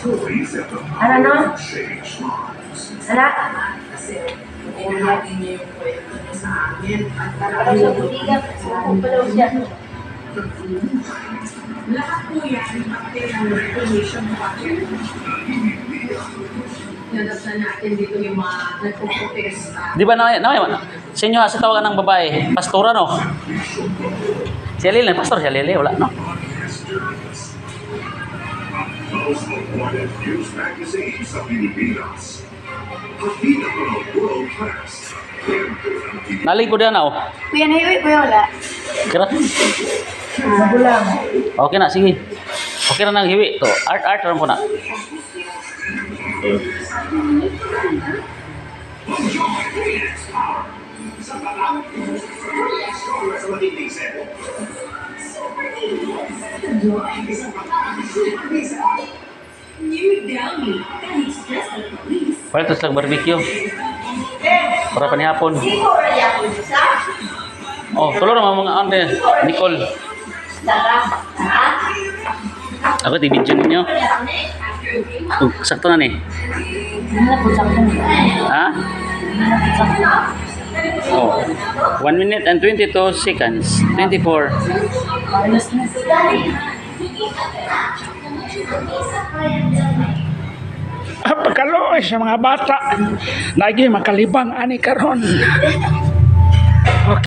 Ano no? Anak? Unahin niya yung kwento niya sa amin. At Para sa buligan, pupalaw siya. lahat po yan, parte ng reclamation project. Nadasal natin dito yung mga nagpo-protesta. Di ba sa inyo sa tawagan ng babae, pastora no? Si Alile, pastor si Alile, wala no? Most wanted news magazine sa Pilipinas. Hakita ko ng world class. Nalig ko diyan oh. Kuya na iwi, kuya wala. Kira. Magulang. Okay na, sige. Okay na nang hiwi to. Art ram ko na. New Delhi, and express the police. Pwede sa barbecue. Para panihapon. Siko ra ya ko sa? Oh, tulo na mga ante. Nicole. Daga. Ha? Ako ti-video ninyo. Sakto na ni. Ano po sa kanya? Ha? Oh. 1 minute and 22 seconds. 24. Ayos na sila. Pagkaloy sa mga bata lagi makalibang ani karon.